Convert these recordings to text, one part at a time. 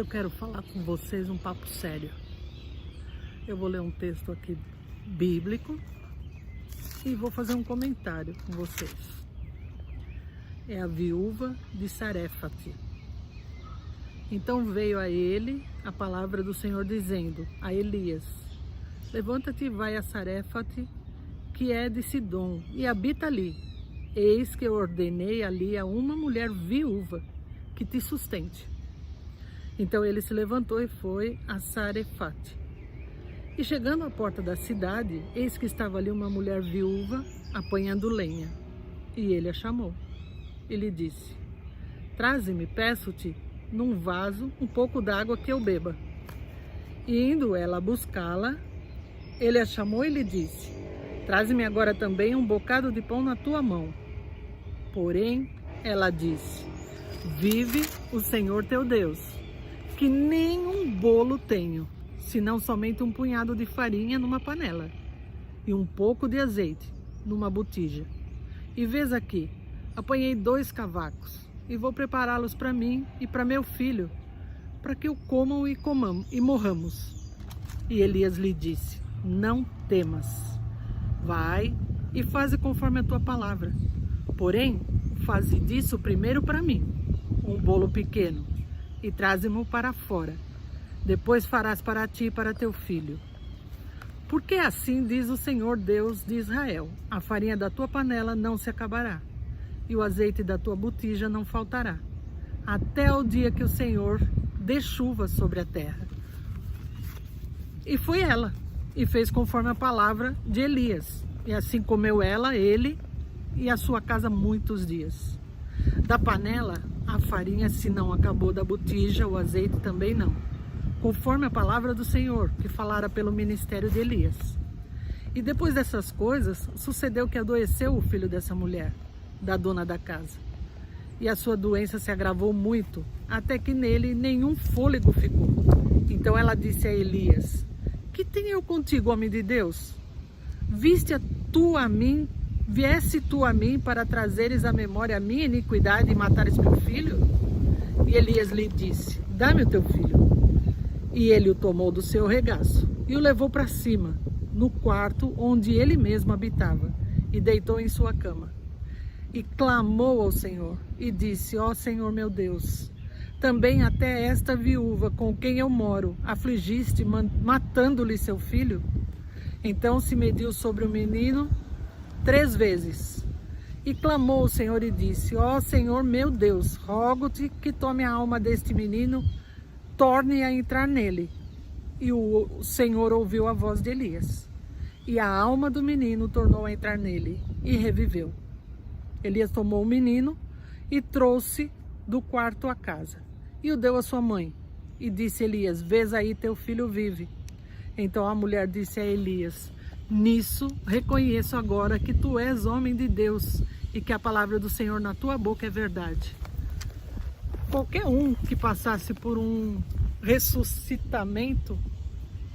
eu quero falar com vocês um papo sério. Eu vou ler um texto aqui bíblico e vou fazer um comentário com vocês. É a viúva de Sarefate. Então veio a ele a palavra do Senhor dizendo a Elias: levanta-te e vai a Sarefate, que é de Sidom, e habita ali. Eis que eu ordenei ali a uma mulher viúva que te sustente. Então ele se levantou e foi a Sarefate. E chegando à porta da cidade, eis que estava ali uma mulher viúva apanhando lenha. E ele a chamou. E lhe disse: traze-me, peço-te, num vaso um pouco d'água que eu beba. E indo ela buscá-la, ele a chamou e lhe disse: traze-me agora também um bocado de pão na tua mão. Porém, ela disse: vive o Senhor teu Deus, que nem um bolo tenho, senão somente um punhado de farinha numa panela e um pouco de azeite numa botija. E vês aqui, apanhei 2 cavacos e vou prepará-los para mim e para meu filho, para que o comam e morramos. E Elias lhe disse: não temas, vai e faze conforme a tua palavra. Porém, faze disso primeiro para mim um bolo pequeno e traze-mo para fora. Depois farás para ti e para teu filho. Porque assim diz o Senhor Deus de Israel: a farinha da tua panela não se acabará, e o azeite da tua botija não faltará, até o dia que o Senhor dê chuva sobre a terra. E foi ela, e fez conforme a palavra de Elias. E assim comeu ela, ele e a sua casa muitos dias. Da panela a farinha se não acabou, da botija o azeite também não, conforme a palavra do Senhor, que falara pelo ministério de Elias. E depois dessas coisas, sucedeu que adoeceu o filho dessa mulher, da dona da casa. E a sua doença se agravou muito, até que nele nenhum fôlego ficou. Então ela disse a Elias: que tenho eu contigo, homem de Deus? Vieste tu a mim para trazeres à memória a minha iniquidade e matares meu filho? E Elias lhe disse: dá-me o teu filho. E ele o tomou do seu regaço e o levou para cima, no quarto onde ele mesmo habitava, e deitou em sua cama. E clamou ao Senhor e disse: ó Senhor meu Deus, também até esta viúva com quem eu moro afligiste, matando-lhe seu filho? Então se mediu sobre o menino 3 vezes. E clamou o Senhor e disse: ó Senhor meu Deus, rogo-te que tome a alma deste menino, torne a entrar nele. E o Senhor ouviu a voz de Elias. E a alma do menino tornou a entrar nele e reviveu. Elias tomou o menino e trouxe do quarto à casa. E o deu à sua mãe. E disse Elias: vês aí, teu filho vive. Então a mulher disse a Elias: nisso reconheço agora que tu és homem de Deus e que a palavra do Senhor na tua boca é verdade. Qualquer um que passasse por um ressuscitamento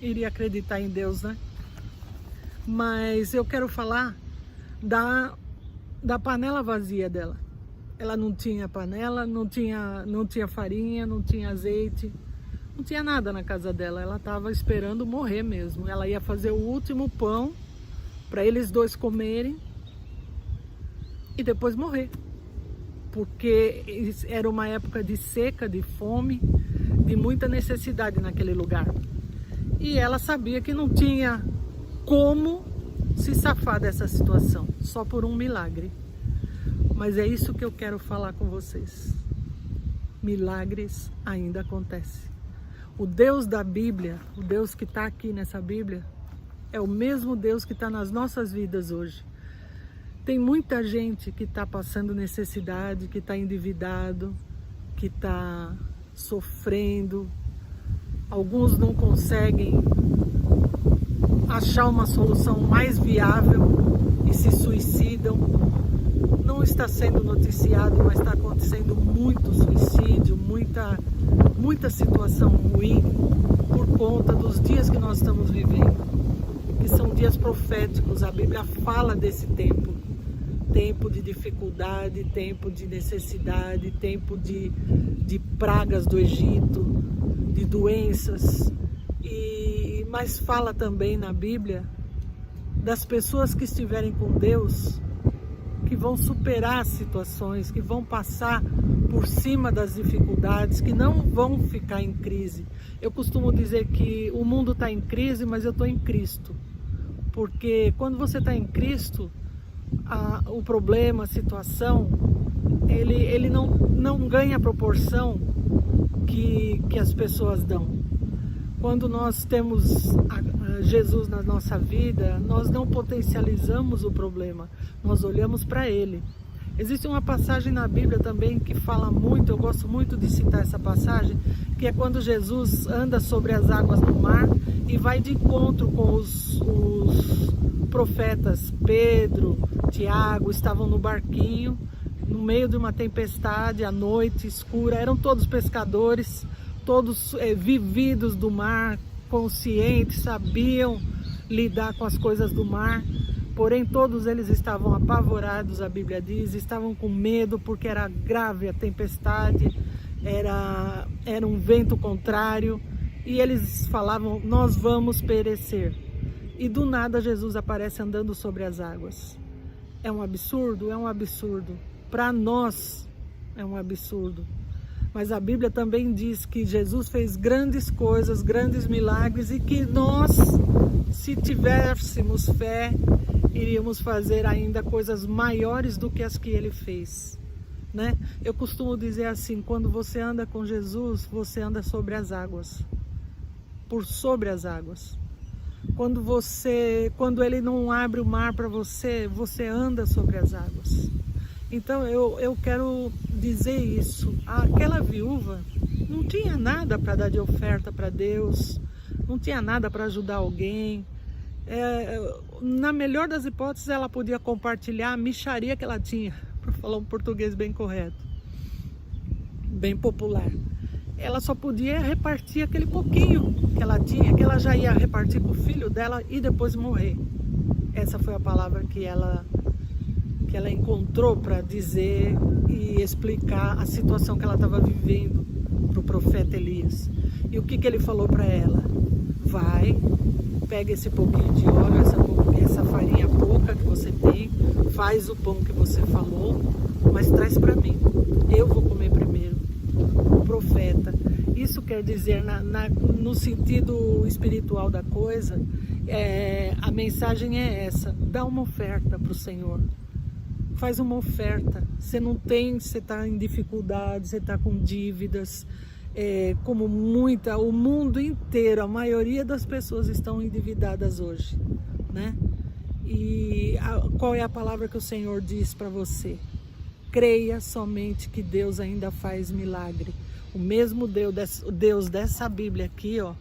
iria acreditar em Deus, né? Mas eu quero falar da panela vazia dela. Ela não tinha panela, não tinha farinha, não tinha azeite, não tinha nada na casa dela. Ela estava esperando morrer mesmo. Ela ia fazer o último pão para eles 2 comerem e depois morrer. Porque era uma época de seca, de fome, de muita necessidade naquele lugar. E ela sabia que não tinha como se safar dessa situação, só por um milagre. Mas é isso que eu quero falar com vocês. Milagres ainda acontecem. O Deus da Bíblia, o Deus que está aqui nessa Bíblia, é o mesmo Deus que está nas nossas vidas hoje. Tem muita gente que está passando necessidade, que está endividado, que está sofrendo. Alguns não conseguem achar uma solução mais viável e se suicidam. Não está sendo noticiado, mas está acontecendo muito suicídio, muita situação ruim por conta dos dias que nós estamos vivendo, que são dias proféticos. A Bíblia fala desse tempo de dificuldade, tempo de necessidade, tempo de pragas do Egito, de doenças, mas fala também na Bíblia das pessoas que estiverem com Deus, que vão superar as situações, que vão passar por cima das dificuldades, que não vão ficar em crise. Eu costumo dizer que o mundo está em crise, mas eu estou em Cristo. Porque quando você está em Cristo, o problema, a situação, ele não ganha a proporção que as pessoas dão. Quando nós temos Jesus na nossa vida, nós não potencializamos o problema, nós olhamos para Ele. Existe uma passagem na Bíblia também que fala muito, eu gosto muito de citar essa passagem, que é quando Jesus anda sobre as águas do mar e vai de encontro com os profetas. Pedro, Tiago estavam no barquinho, no meio de uma tempestade, à noite escura, eram todos pescadores, todos vividos do mar, conscientes, sabiam lidar com as coisas do mar, porém todos eles estavam apavorados, a Bíblia diz, estavam com medo porque era grave a tempestade, era um vento contrário, e eles falavam, nós vamos perecer. E do nada Jesus aparece andando sobre as águas. É um absurdo? É um absurdo. Para nós é um absurdo. Mas a Bíblia também diz que Jesus fez grandes coisas, grandes milagres, e que nós, se tivéssemos fé, iríamos fazer ainda coisas maiores do que as que Ele fez, né? Eu costumo dizer assim, quando você anda com Jesus, você anda sobre as águas, por sobre as águas. Quando Ele não abre o mar para você, você anda sobre as águas. Então eu quero dizer isso, aquela viúva não tinha nada para dar de oferta para Deus, não tinha nada para ajudar alguém, na melhor das hipóteses ela podia compartilhar a mixaria que ela tinha, para falar um português bem correto, bem popular. Ela só podia repartir aquele pouquinho que ela tinha, que ela já ia repartir com o filho dela e depois morrer. Essa foi a palavra que ela encontrou para dizer e explicar a situação que ela estava vivendo para o profeta Elias. E o que ele falou para ela? Vai, pega esse pouquinho de óleo, essa farinha pouca que você tem, faz o pão que você falou, mas traz para mim. Eu vou comer primeiro. O profeta. Isso quer dizer, no sentido espiritual da coisa, a mensagem é essa: dá uma oferta para o Senhor. Faz uma oferta. Você não tem, você está em dificuldade, você está com dívidas, como o mundo inteiro, a maioria das pessoas estão endividadas hoje, né? E qual é a palavra que o Senhor diz para você? Creia somente que Deus ainda faz milagre. O mesmo Deus dessa Bíblia aqui, ó,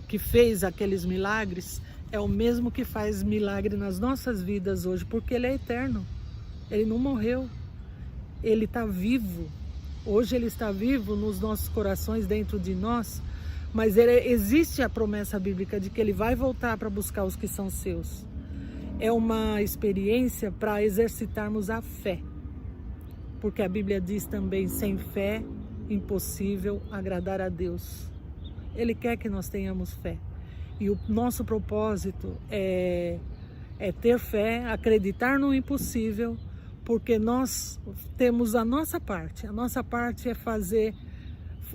que fez aqueles milagres, é o mesmo que faz milagre nas nossas vidas hoje, porque Ele é eterno. Ele não morreu, Ele está vivo. Hoje Ele está vivo nos nossos corações, dentro de nós, mas existe a promessa bíblica de que Ele vai voltar para buscar os que são seus. É uma experiência para exercitarmos a fé, porque a Bíblia diz também, sem fé, impossível agradar a Deus. Ele quer que nós tenhamos fé, e o nosso propósito é ter fé, acreditar no impossível, porque nós temos a nossa parte é fazer,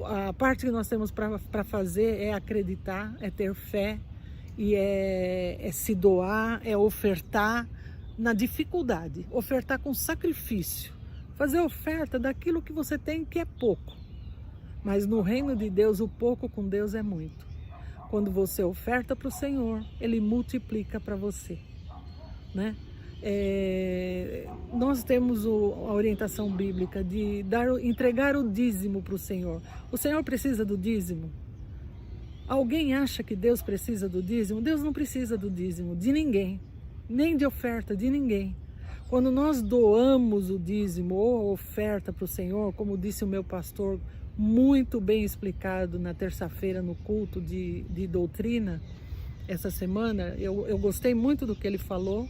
a parte que nós temos para fazer é acreditar, é ter fé, e é se doar, é ofertar na dificuldade, ofertar com sacrifício, fazer oferta daquilo que você tem, que é pouco, mas no reino de Deus, o pouco com Deus é muito. Quando você oferta para o Senhor, Ele multiplica para você, né? Nós temos a orientação bíblica de entregar o dízimo para o Senhor. O Senhor precisa do dízimo? Alguém acha que Deus precisa do dízimo? Deus não precisa do dízimo de ninguém, nem de oferta de ninguém. Quando nós doamos o dízimo ou a oferta para o Senhor, como disse o meu pastor, muito bem explicado na terça-feira no culto de doutrina, essa semana, eu gostei muito do que ele falou,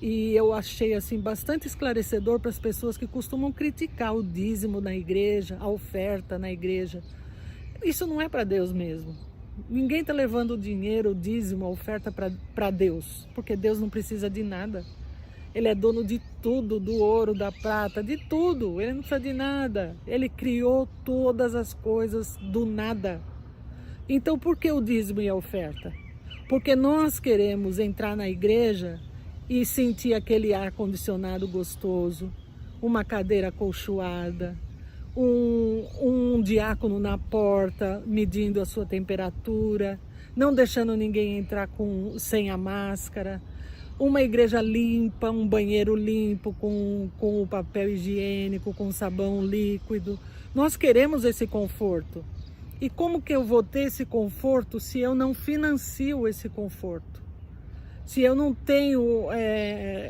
e eu achei assim bastante esclarecedor para as pessoas que costumam criticar o dízimo na igreja, a oferta na igreja. Isso não é para Deus mesmo. Ninguém está levando o dinheiro, o dízimo, a oferta para Deus, porque Deus não precisa de nada. Ele é dono de tudo, do ouro, da prata, de tudo. Ele não precisa de nada. Ele criou todas as coisas do nada. Então por que o dízimo e a oferta? Porque nós queremos entrar na igreja e sentir aquele ar-condicionado gostoso, uma cadeira acolchoada, um diácono na porta medindo a sua temperatura, não deixando ninguém entrar sem a máscara, uma igreja limpa, um banheiro limpo com o papel higiênico, com sabão líquido. Nós queremos esse conforto. E como que eu vou ter esse conforto se eu não financio esse conforto? Se eu não tenho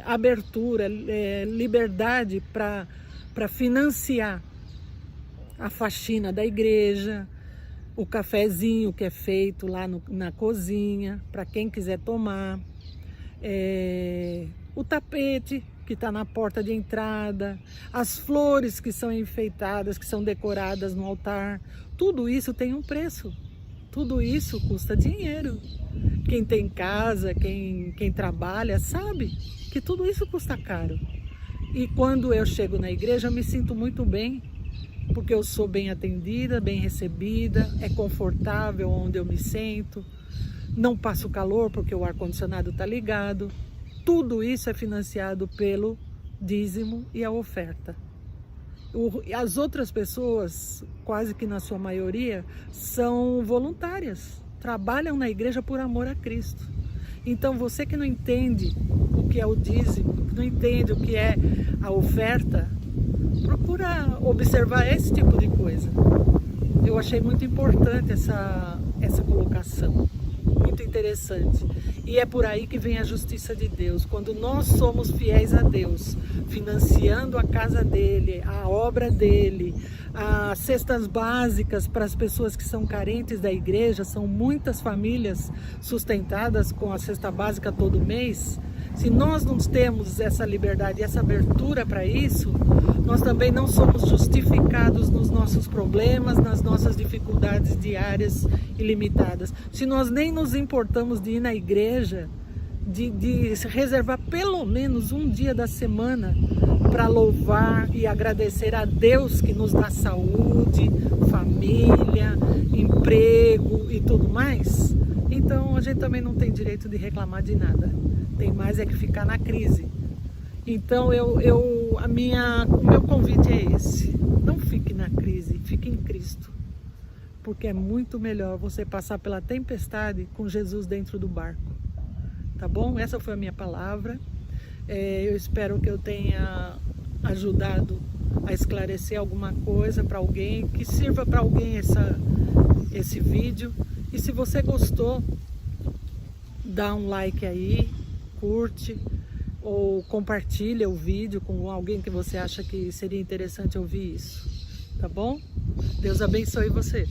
abertura, liberdade para financiar a faxina da igreja, o cafezinho que é feito lá na cozinha, para quem quiser tomar, o tapete que está na porta de entrada, as flores que são enfeitadas, que são decoradas no altar, tudo isso tem um preço, tudo isso custa dinheiro. Quem tem casa, quem trabalha, sabe que tudo isso custa caro. E quando eu chego na igreja, eu me sinto muito bem, porque eu sou bem atendida, bem recebida, é confortável onde eu me sento, não passo calor porque o ar-condicionado está ligado. Tudo isso é financiado pelo dízimo e a oferta. As outras pessoas, quase que na sua maioria, são voluntárias, trabalham na igreja por amor a Cristo. Então você que não entende o que é o dízimo, que não entende o que é a oferta, procura observar esse tipo de coisa. Eu achei muito importante essa colocação, muito interessante. E é por aí que vem a justiça de Deus. Quando nós somos fiéis a Deus, financiando a casa dele, a obra dele, as cestas básicas para as pessoas que são carentes da igreja, são muitas famílias sustentadas com a cesta básica todo mês. Se nós não temos essa liberdade e essa abertura para isso, nós também não somos justificados nos nossos problemas, nas nossas dificuldades diárias e limitadas. Se nós nem nos importamos de ir na igreja, de reservar pelo menos um dia da semana para louvar e agradecer a Deus que nos dá saúde, família, emprego e tudo mais, então a gente também não tem direito de reclamar de nada. Tem mais é que ficar na crise. Então o meu convite é esse: não fique na crise, fique em Cristo, porque é muito melhor você passar pela tempestade com Jesus dentro do barco, tá bom? Essa foi a minha palavra. Eu espero que eu tenha ajudado a esclarecer alguma coisa para alguém, que sirva para alguém esse vídeo. E se você gostou, dá um like aí, curte ou compartilha o vídeo com alguém que você acha que seria interessante ouvir isso, tá bom? Deus abençoe você.